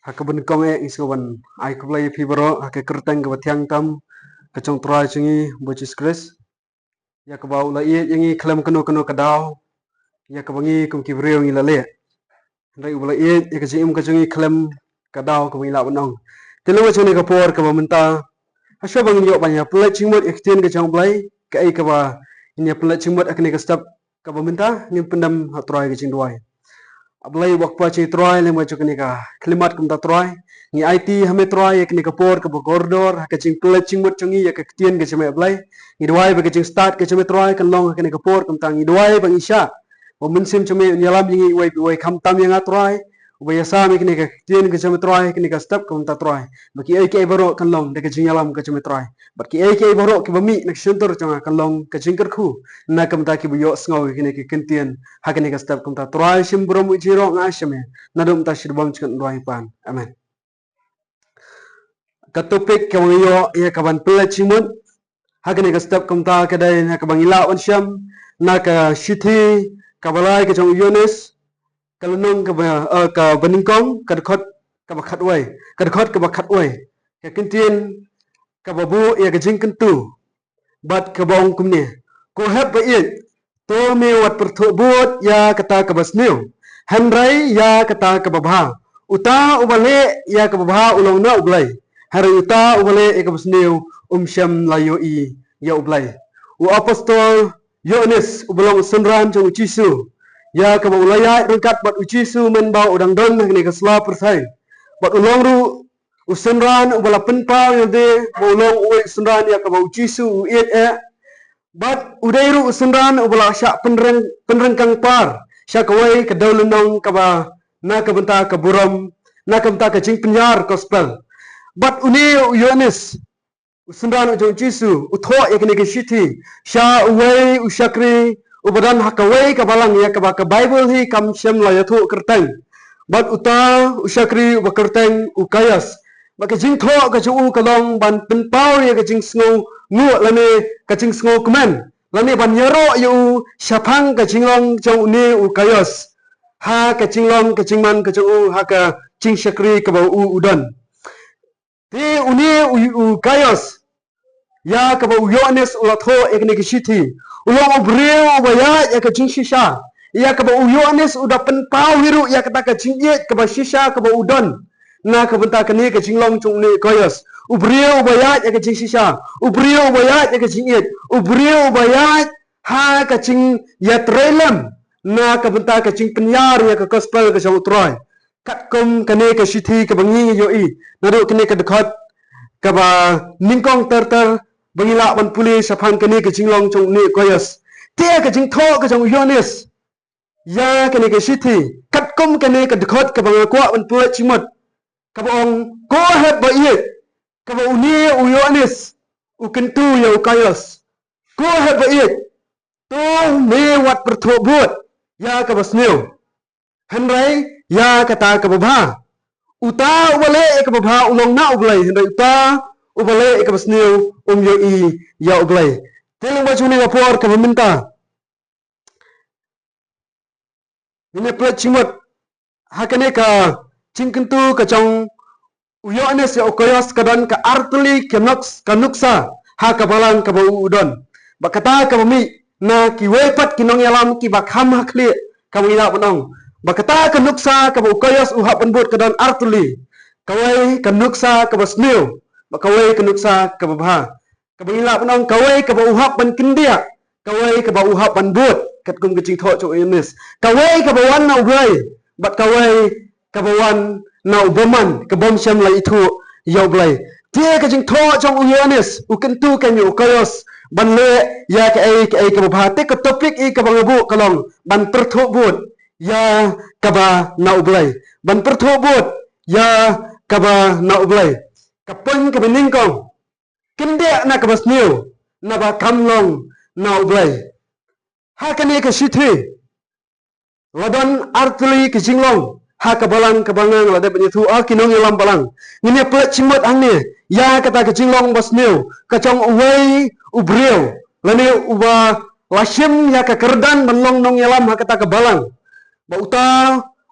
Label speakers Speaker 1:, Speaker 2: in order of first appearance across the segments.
Speaker 1: Hakaban kong iskawan ai kublai fibro hake kerteng ke batiang tam kecong trai cungi bocis kris ya ke bau la iet yangi klem keno kadau ya ke bangi kum kibreu ngi lale ndai ubla iet ya ke jim ke cungi klem kadau ke bangi la banong telu cungi ke por ke bamenta asyo bangi yo banya pelat cingmut iktien ke cong blai ke ai ke ba ini pelat cingmut akne ke step ke bamenta ni pendam hatrai ke cing duai ablai wakpa ci troy le mo chukni ka klimat kum ta troy ni IT hame troy ek ni ka por ka bogordor ka ching plet ching mot chungi ya ka tien ke chame ablai ni dwai ba ke ching start ke chame troy kan long ka ni ka por kum tang ni dwai bang isha o mun sim chame nyalam ni wai kham tam yang troy ba ya sa mi ni ka tien ke chame troy ke ni ka step kum ta troy ba ki ai ke baro kan long de ke ching nyalam ka chame troy ba ki ai ke baro ki ba mi nak shuntur changa kan long ka ching ker khu na kam ta ki bu yo sngaw ki ni ki kentien ha ke ni ka step kum ta troy sim bro mu jiro nga shame na dum ta shirbam chkan roi pan amen ka topik ke wang yo ya ka ban pele chimut ha ke ni ka step kum ta ke dai na ka bang ila on sham na ka shithi ka balai ke chong yones kalau nong ka beningkong ka khot ka ba khat wai ka khot ka ba khat wai ka kentien ka ba bu ya ka jing kentu bat ka bong kum ne ko hab ba it to me wat pertho buat ya kata ka basniu hanrai ya kata ka babha uta ubale ya ka babha ulong na ublai hari uta ubale e ka basniu sham layo I ya ublai u apostol Yohanes ublong senran jong Jisu ya ka ulaya rengkat bat ujisu men ba udang dong ni ka sla persai bat ulong ru usenran ubala penpa ya de ulong u senran ya ka ba ujisu it bat udairu usenran ubala sya penrengkang par sya kawai ka daulunong ka ba na ka benta ka buram na ka benta ka jing penyar gospel bat uni Yohanes usenran jong Jisu utho ya kini ke shiti sya uwai usyakri ubadan hakawai ka balang ya ka ba ka Bible hi kam syam la ya thu kerteng bat uta usyakri ubakerteng ukayas ba ka jing tho ka chu ka long ban penpau ya ka jing sngo ngu lane ka jing sngo kmen lane ban yaro yu syapang ka jing long jong ni ukayas ha ka jing long ka jing man ka chu ha ka jing syakri ka ba udan ti uni ukayas ya ka ba Yohanes ulatho ekni ke shiti ulong obreu ubaya ya ka jing shisha ya ka ba Yohanes uda penpau hiru ya kata ka jing ye ka ba shisha ka ba udon na ka benta ka ni ka jing long chung ni koyas ubreu ubaya ya ka jing shisha ubreu ubaya ya ka jing ye ubreu ubaya ha ka jing ya trelem na ka benta ka jing penyar ya ka gospel ka jauh troy kat kom ka ni ka shithi ka bangi yo I na ru ka ni ka dekat ka ba ningkong ter bangila ban puli saphan ka ni ka jing long chung ni koyas te ka jing tho ka jong Yohanes ya ka ni ka shithi kat kom ka ni ka dekat ka bang kwa ban puli chimot ka bong ko heb ba ye ka ba uni Yohanes ukentu ya ukayas ko heb ba ye to me wat pertho buat ya ka basneu hanrai ya kata ka babha uta ubale ka babha ulong na ublai hanrai uta ubale ka basneu yo I ya ublai telung ba chuni por ka minta ini plat chimot hakane ka chingkentu ka chong Yohanes ya ukayas kadan ka artuli ka nuksa ha ka balang ka ba udon bakata ka mi na ki wepat kinong yalam ki bakham hakli ka wila panong bakata ka nuksa ka ba ukayas uhap penbut kadan artuli kawai ka nuksa ka basneu bakawai ka nuksa ka babha ka wila panong kawai ka ba uhap ban kindia kawai ka ba uhap ban but kat kum kecing tho cho Yohanes kawai ka ba wan na ublai bat kawai ka ba wan na ubaman ka bom syam la itu ya ublai tie ka jing tho trong Yohanes ukentu ka mi ukayas ban le ya ka ai ka ba te ka topik I ka bangabu kalong ban pertho but ya ka ba na ublai ban pertho but ya ka ba na ublai ka pon ka beningkong kinde na ka basniu na ba kamlong na ublai ha ka ni ka shithi ladon artli ki jinglong ha ka balang ka bangang la de penithu a kinong yalam balang ngine plet chimot ang ni ya kata ka jinglong basniu ka chong uwei ubreu lani uba lashim ya ka kerdan banlong nong yalam ha kata ka balang ba uta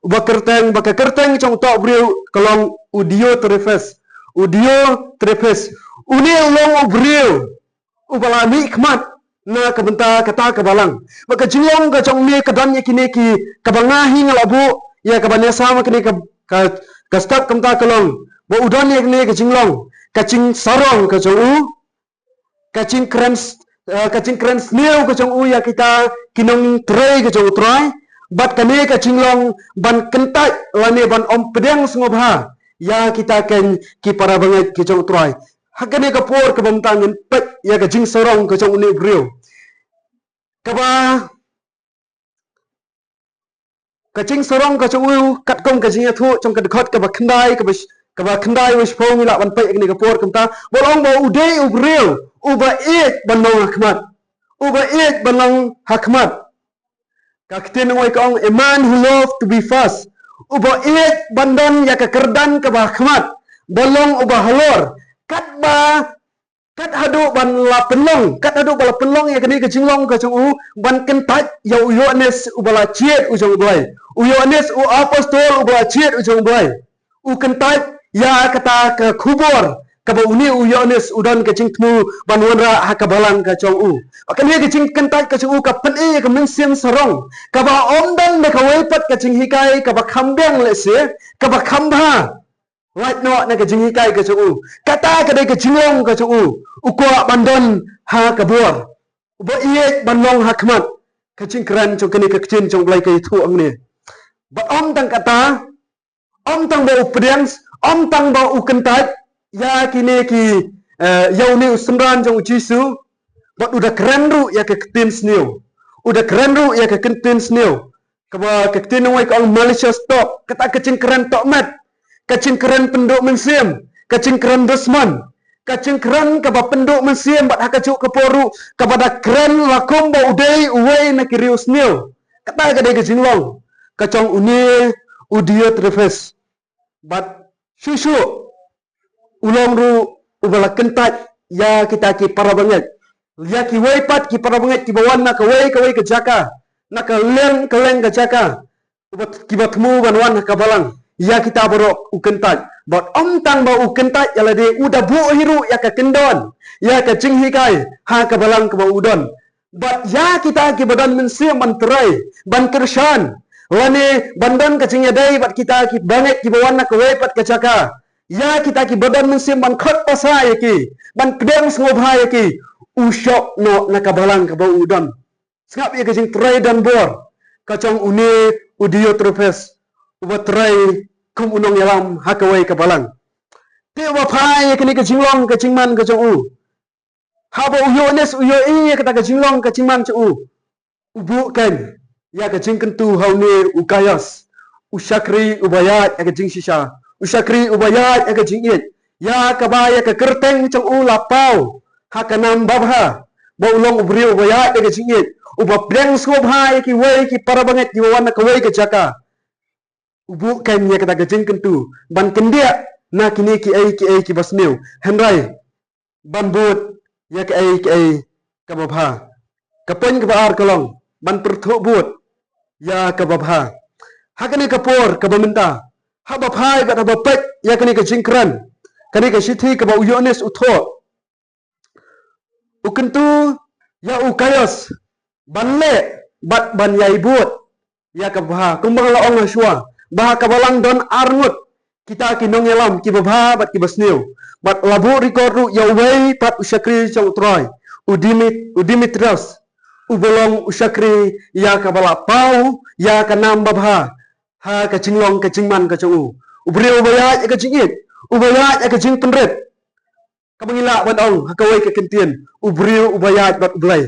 Speaker 1: uba kerteng baka kerteng trong tok briu kalong udio trefes uni ulong ubriu ubala mi khmat na kabenta kata kabalang baka jinglong ka trong ni kadan kini ki kabangahi ngalabu ya kabanya sama kini ka stop kamta kalong bo udon ni ka jinglong kacing sarong ka trong u kacing krens new ka trong u ya kita kinong tray ka trong tray bat kami ka jinglong ban kentai lani ban om pedang sngobha ya kita ken ki para banget ki trong tray hakane ka por ka bamtangin pet ya ka jing sarong ka trong ni brio kaba ka jing sarong ka trong u kat kong ka jing thu trong ka khot ka ba khandai wish po mi la ban pet ni ka por kamta bolong bo ude u brio uba it banong hakmat kaktin ngoi kong a man who love to be fast uba it bandon ya ka kerdan ka ba khmat bolong uba halor kat hadu ban la penlong ya kini ke jinglong ka chung u ban kentat ya uyones ubala chiet u jong blai uyones u apostol ubala chiet u jong blai u kentat ya kata ka khubor ka ba uni uyones udon ka jingtmu ban wonra ha ka balang ka chung u kini ke jing kentat ka chung u ka pen ka min sim sarong ka ba omdan me ka wepat ka jing hikai ka ba khambeng le se ka ba khambha right no na ka jing hikai ka chung u kata ka dai ka jinglong ka chung u ukwa bandon ha kabur ubo iye bandong hakmat kacing kran chung kini kacin chung blai kai thu ang ni ba om tang kata om tang ba updiang om tang ba ukentat ya kini ki yau ni usmran chung jisu ba udah keren ru ya ka ketin snew udah keren ru ya ka ketin snew kaba ketin ngoi ka Malaysia stop kata kacing keren tok mat kacing keren penduk mensim kacing keren dosman kacing keren kaba penduk mensim bat hakacuk keporu kepada keren lakum ba udai uwei na kirius nil kata kadai ke jinglong kacong uni udio trefes bat susu ulong ru ubala kentat ya kita ki para banget ya ki wei pat ki para banget ki bawan na ka wei ke jaka na ka leng ke jaka ubat ki batmu banwan ka balang ya kita borok ukentat but om tang ba ukentat ya lade udah bu hiru ya ka kendon ya ka jing hikai ha ka balang ka udon but ya kita ki badan mensim manterai ban kershan lani bandan ka jing dai bat kita ki banget ki bawan ka wei pat ka jaka ya kita ki badan mensim ban khot pasa ya ki ban kedeng ngobha ya ki usyok no na ka balang ka udon ngap ya ka jing trai dan bor ka chong uni udio trofes ubat trai kum unong yalam hakawai ka balang te wa phai kini ka jinglong ka jingman ka chong u habo uyones uyo i ka ta ka jinglong ka jingman chu ubu kan ya ka jingken tu haune ukayas usyakri ubayat ya ka jing shisha usyakri ubayat ya ka jingit ya ka ba ya ka kerteng chong u lapau hakanam babha ba ulong ubri ubayat ya ka jingit uba breng skobha ya ki wei ki para banget ki wan ka wei ka jaka ubu kan ya kata gajeng kentu ban kendia na kini ki basmeu henrai ban but ya ki ai ka babha kapon ka baar kalong ban perthu but ya ka babha hakani kapor ka baminta ha baphai ba bapet ya kani ka jingkran kani ka sithi ka ba uyones utho ukentu ya ukayos banle bat ban yai but ya ka babha kumbang laong aswa bah kabalang don arngut kita kinong yalam ki babha bat ki basniu bat labu rikoru yawei pat usyakri chong troy udimitrios ubolong usyakri ya kabala pau ya kanam babha ha ka jinglong ka jingman ka chong ubri ubaya ka jingit ubaya ka jing penret kabangila ban ong hakawai ka kentien ubri ubaya bat ublai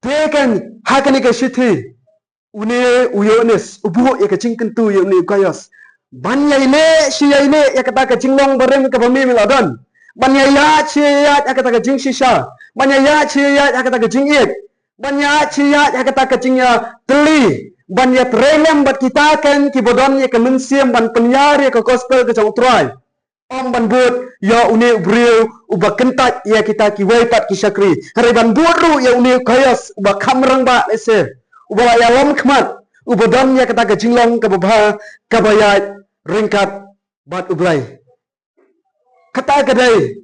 Speaker 1: tekan hakani ka shithi une uyones ubu ya kacing kentu ya uni kayas ban yai le si yai le ya kata kacing long bareng ka bami miladon ban yai ya si ya kata kacing sisa ban yai ya si ya kata kacing it ban ya si ya kata kacing ya teli ban ya trelem bat kita kan ki bodon ya ka mensiam ban penyar ya ka gospel ka chong trai om ban but ya uni bril uba kentat ya kita ki waipat ki syakri hari ban but ru ya uni kayas uba kamrang ba lese ubala ya lam khmat ubodon ya kata ke jinglong ke babha kabayat ringkat bat ublay. Kata kedai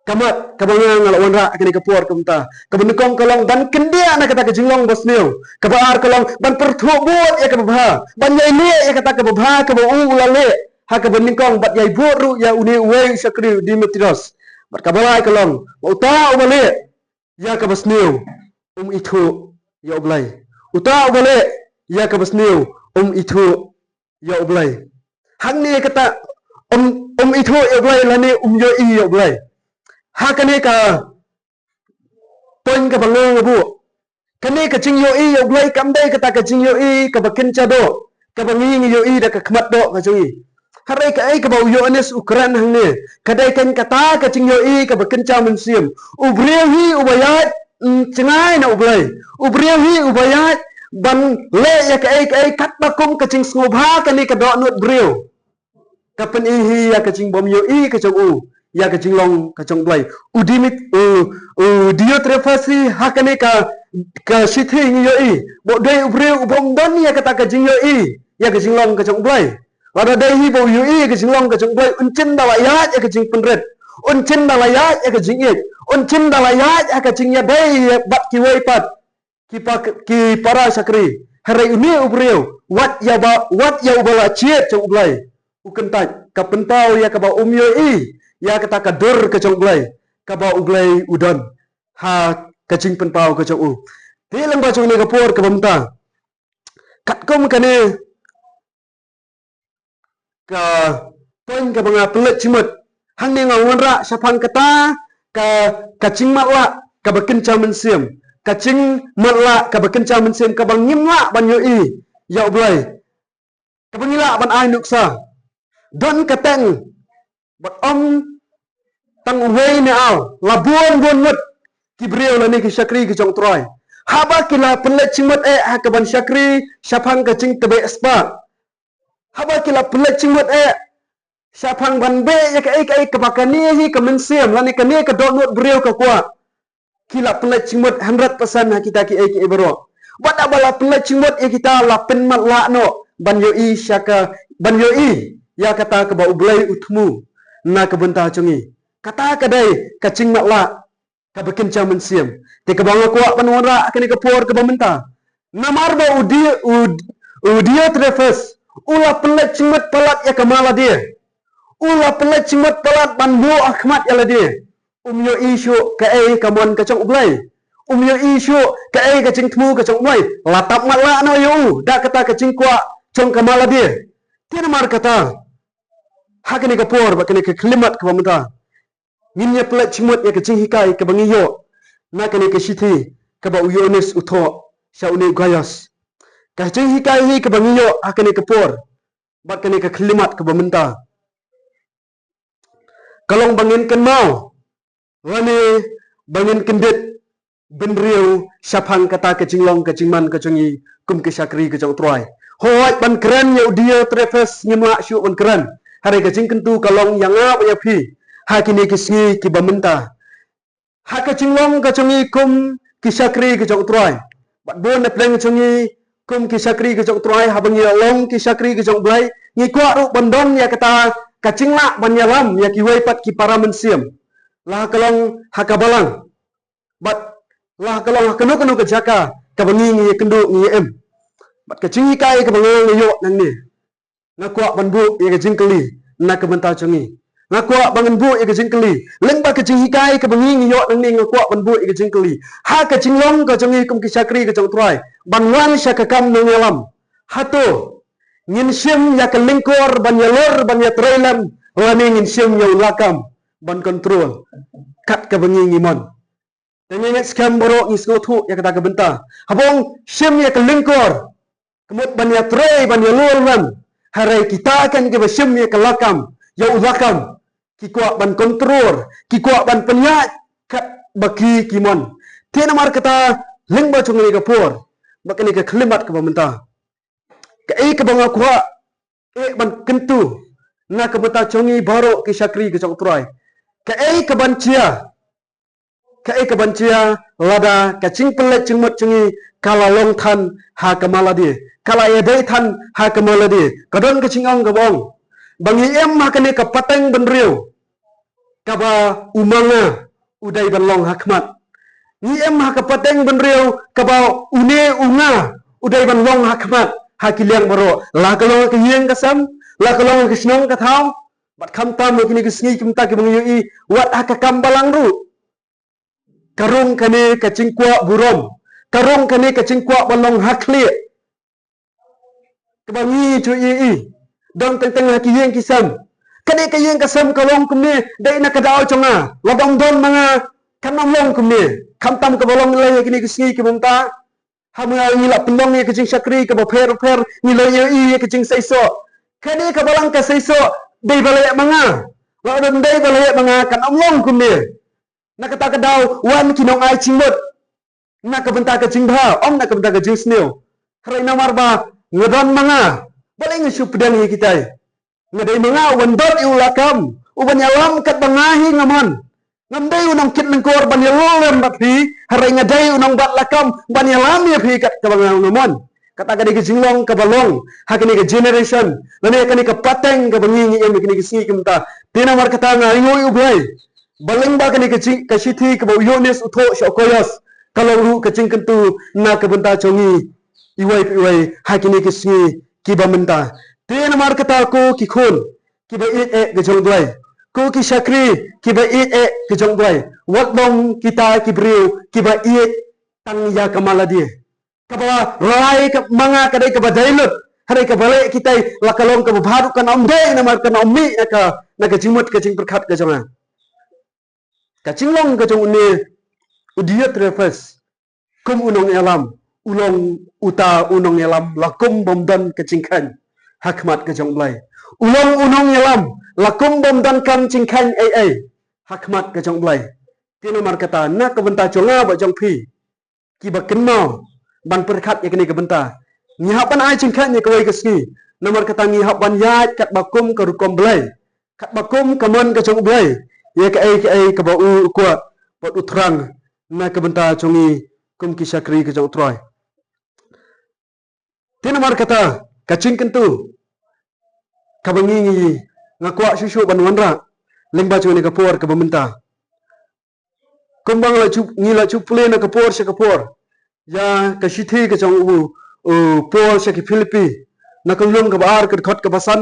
Speaker 1: kamat kabangang ala wanra kini kepuar kumta kabenekong kalong ban kendia na kata ke jinglong bosnil kabar kalong ban perthubut ya ke babha ban yai le ya kata ke babha ke bau ulale ha ke benekong bat yai boru ya uni uwei sakri Dimitrios bat kabalai kalong uta ubale ya ke bosnil itu ya ublay uta ubale ya ke bosnil itu ya ublay hang ni kata itu ya ublay lani yo I ya ublay ha kani ka poin ka bangang abu kani ka ching yo I yo glai kam dai ka ta ka ching yo I ka bakin cha do ka bangi yo I da ka khmat do ka chui harai ka ai ka bau yo anes ukran hang ne ka dai kan ka ta ka ching yo I ka bakin cha mun sim ubriya hi ubayat chingai na ublai ubriya hi ubayat ban le ya ka ai kat bakum ka ching snobha kani ka do nut briu ka pen hi ya ka ching bom yo I ka chong ya ke jinglong ka chong blai udimit Diotrephes hakane ka sithi ngi yo I bo dei ubre ubom don ya kata ka jing yo I ya ke jinglong ka chong blai wada dei hi bo yo I ke jinglong ka chong blai unchin da ya ke jing penret unchin da ya ke jing it unchin da ya ke jing ya dei bat ki wei pat ki para sakri hare uni ubre wat ya ubala chiet chong blai ukentat ka pentau ya ka ba yo I ya kata kadur ke chong glai ka ba uglai udon ha ka ching pen pau ke chong u ti lang ba chong ni ka por ka bamta kat kom ka ne ka poin ka banga pelet chimut hang ne ngon ra sapang kata ka ching mat la ka bakin cha men sim ka ching mat la ka bakin cha men sim ka bang ngim la ban yo I ya uglai ka bangila ban ai nuksa don ka teng bat tang wei ne au labuan bon mut kibriu la ni ki sakri ki chong troi haba kila pelet chingmut ha ka ban sakri sapang ka ching tebe spa haba kila pelet chingmut sapang ban be ya ka ka bakani hi ka mensiam la ni ka ni ka donut briu ka kwa kila pelet chingmut 100% ha kita ki bro wat abala pelet chingmut kita la pen mat la no ban yo I syaka ban yo I ya kata ka ba ublai utmu na ka benta chungi kata kadai kacing makla ka bikin camen siam te ka banga kuak panwara akani ka por ka bamenta namar ba udia trefes ula pelet cingmat palat ya kamala dia ula pelet cingmat palat banbu akhmat ya la dia yo isu ka kamon ka chong ublai yo isu ka ka cing tmu ka chong ublai latap makla no yo da kata kacing kuak chong kamala dia tiada mar kata hakani ka por ba kani ka klimat ka bamenta nginya pelat cimut ya kecing hikai ke bangiyo na kani ke sithi ke ba uyones utho sauni gayas ka cing hikai hi ke bangiyo akani ke por bat kani ke klimat ke bamenta kalong bangin ken mau lani bangin kendit benriu sapang kata ke cinglong ke cingman ke cengi kum ke sakri ke jong troi hoat ban keren ya dia trefes nyima syu ban keren hari ke cing kentu kalong yang apa ya pi hakini kisngi ki bamenta haka cinglong ka chongi kum ki sakri ki chong troi bat bon na pleng chongi kum ki sakri ki chong troi habang ya long ki sakri ki chong blai ngi kwa ru bandong ya kata ka cingla banyalam ya ki wei pat ki para mensiam la kalong haka balang bat la kalong kanu ka jaka ka bangi ngi kendu ngi em bat ka cingi kai ka bangang yo nang ni na kwa banbu ya ka jingkeli na ka benta chongi ngakwa bangan bu ika jingkeli leng ba kecing hikai ke bengi yo nang ni ngakwa ban bu ika jingkeli ha ka cinglong ka jongi kum ki sakri ka jong trai ban wan sya ka kam nang alam hato ngin sim ya ka lingkor ban ya lor ban ya trailam lani ngin sim ya lakam ban kontrol kat ka bengi ngimon tengi ngat skam boro ngi skotu ya kata ka benta habong sim ya ka lingkor kemut ban ya trai ban ya lor ban harai kita kan ke sim ya ka lakam ya ulakam ki kuat ban kontrol ki kuat ban penyat kat baki kimon tiada mar kata leng ba chung ni ka por bakani ka klimat ka bamenta ka ka banga kuat ban kentu na ka beta chongi baro ki sakri ka chong trai ka ka ban chia lada ka ching pelet chingmot chungi kala long than ha kamala di kala ya dai than ha kamaladi kadon ka chingong ka bong bangi em ha kane ka pateng benriu kaba umanga udai balong hakmat ni em ha ka pateng benriu kaba une unga udai balong hakmat ha kiliang baro la kalong ka yeng kasam la kalong ka snong ka thau bat kham tam kini ka sngi kim ta ki bangi i wat ha ka kam balang ru karung kane ka cingkwa burom karung kane ka cingkwa balong hakli kebangi cu i dong teng ha ki yeng kisam kane ka yeng kasam kalong kumne dai na ka dau chonga lodong don manga kanam long kumne kham tam ka balong le kini ka sngi ki bumta hamga ni la pendong ni ka cing sakri ka ba pher ni le i ka cing saiso kane ka balang ka saiso dai balaya manga wa don dai balaya manga kanam long kumne na kata ka daw wan kinong ai chingmot na ka benta ka chingha om na ka benta ka jingsneu harai na marba ngodon manga baling su pedang hi kitai ngadai manga wandot i ulakam uban yalam kat bangahi ngamon ngamdai unong kit lengkor ban yalolem bat phi harai ngadai unong bat lakam ban yalam ya phi kat ka bangang ngamon kata ka di ka jinglong ka balong ha kini ka generation lane kini ka pateng ka bangi em kini ka singi kumta tina mar kata nga ngoy ublay baling ba kani ka sithi ka bo yones utho shokoyas kalau ru ka cing kentu na ka benta chongi iwai hakini ka singi ki ba menta tin mar kata ko ki khon ki ba it e ga jong blai ko ki sakri ki ba it e ga jong blai wat dong kita ki briu ki ba it tang ya kamala dia ka ba rai ka manga ka dai ka ba dailut hari ka bale kita la kalong ka ba bharu kan om dei na mar kan ommi na ka jimut ka cing perkhat ka jonga kacinglang kacung ni udiat refers kum unong elam ulong uta unong elam lakum bomdan kacingkan hakmat kacung blai ulong unong elam lakum bomdan kam cingkan ai hakmat kacung blai tino mar kata na kabenta chonga ba jong phi ki ba kenno ban perkhat ya kini kabenta nyihapan ai cingkan ni kawai kesni nomor kata nyihapan yat kat bakum ka rukom blai kat bakum kamon kacung blai ya ka ai ka ba u kwa pot utrang na ka benta chongi kum ki sakri ka jong troy tin mar kata kacing kentu ka bangi ngi ngakwa susu ban wanra lengba choni ka por ka benta kumbang la chup ngi la chup le na ka por se ka por ya ka sithi ka jong u por se ki philippi na ka lung ka bar ka khot ka basan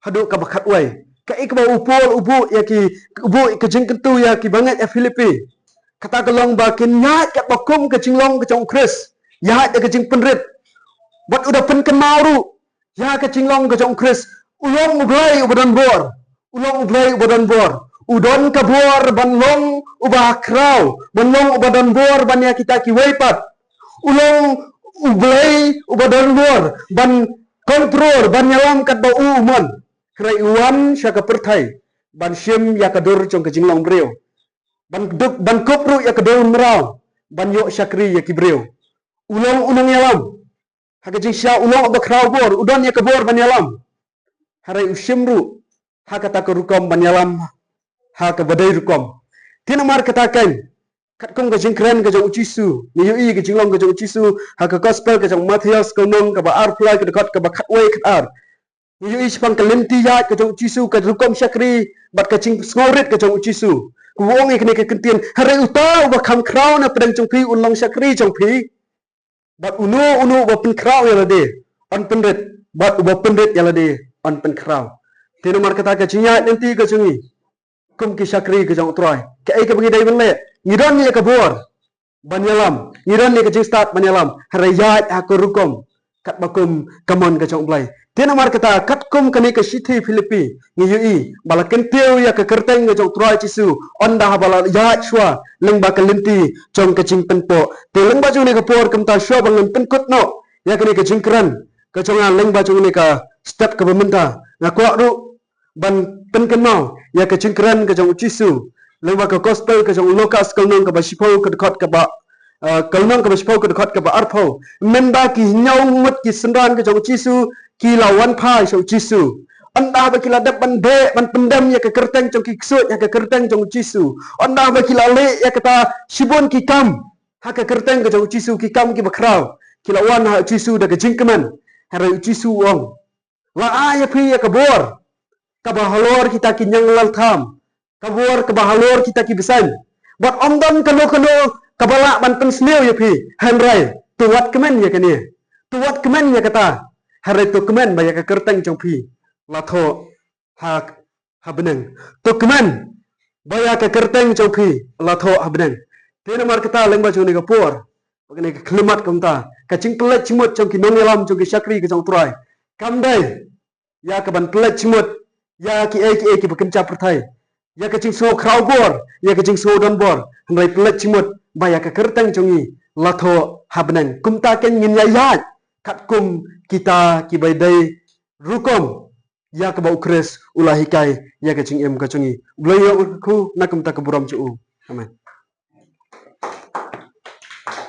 Speaker 1: hadu ka bakhat wai ka ik ba upol ubu ya ki ubu ka jing kentu ya ki banget ya Filipi kata kelong ba kin nyat ka bakum ka jinglong ka jong Chris ya ya ka jing penrit bat udah pen kenal ru ya ka jinglong ka jong Chris ulong ublai ubadan bor ulong ublai ubadan bor udon ka bor ban long ubah kraw ban long ubadan bor ban ya kita ki weipat ulong ublai ubadan bor ban kontrol ban nyalam kat ba umon krai uan syaka perthai ban syem ya kadur chong ka jinglong breu ban kopru ya kador merau ban yo syakri ya kibreu ulong unang yalam haka jing sya ulong ba kraw bor udon ya kabor ban yalam harai usyemru haka ta rukom ban yalam haka badai rukom tinamar katakan kat kong ka jing kren ka jong ucisu ni yo i ka jinglong ka jong ucisu haka gospel ka jong Matthias ka nong ka ba arfly ka dekat ka ba khatway khatar Yu ispang kalimti ya ka jong ucisu ka rukom syakri bat ka cing sngorit ka jong ucisu kuwong ikni ka kentien harai utau ba kham kraw na pedang jong phi unlong syakri jong phi bat unu ba pen kraw ya lade on pendet bat ba pendet ya lade on pen kraw tino mar kata ka cinya nanti ka jungi kum ki syakri ka jong troy ka ai ka bagi dai benle ngidon ya ka bor banyalam ngidon ni ka jing start banyalam harai ya ka rukom kat bakum kamon ka jong blai tena mar kata kat kum kani ka sithi Filipi ngi yui bala kenteu ya ka kerteng nga jong troy chisu onda bala ya chwa leng ba kalinti jong ka jing penpo te leng ba jong ni ka por kam ta sho bang pen kut no ya kani ka jing kran ka jong leng ba jong ni ka step ka bementa nga kwa ru ban pen kan mau ya ka jing kran ka jong chisu leng ba ka gospel ka jong Lukas ka nong ka ba sipo ka dekat ka ba kalnong ka ba sipo ka dekat ka ba arpho men ba ki nyau mut ki sendran ka jong chisu ki lawan phai so chisu anda ba kila dap ban be ban pendam ya ke kerteng jong ki ksut ya ke kerteng jong chisu anda ba kila le ya kata sibon ki kam ha ke kerteng ka jong chisu ki kam ki bakrau kila wan ha chisu da ke jingkeman Harai uci suong. La aya pi ya kabor. Kabahalor kita kinyang laltham. Kabor kabahalor kita kibesan. Bat omdon kano kabala ban pensneu ya pi. Hanrai tuat kemen ya kania. Tuat kemen ya kata. Harai tu kemen baya ka kerteng jong pi. Latho ha beneng. Tu kemen baya ka kerteng jong pi. Latho ha beneng. Tena mar kata leng baju ni kapor. Pakai ka klemat kamta. Kacing pelet cimut jong ki nongelam jong ki syakri ke jong turai. Kamdai ya ka ban pelet cimut. Ya ki ki bekenca pertai. Ya kacing so krau bor. Ya kacing so don bor. Handai pelet cimut. Baya ka kerteng jongi. Latho ha beneng. Kumta ken ngin yayat. Kat kum kita ki baidai rukom. Ya ka bau kres ulah hikai. Ya kacing em kacungi. Bloyo ku nakum ta keburam cu. Amen.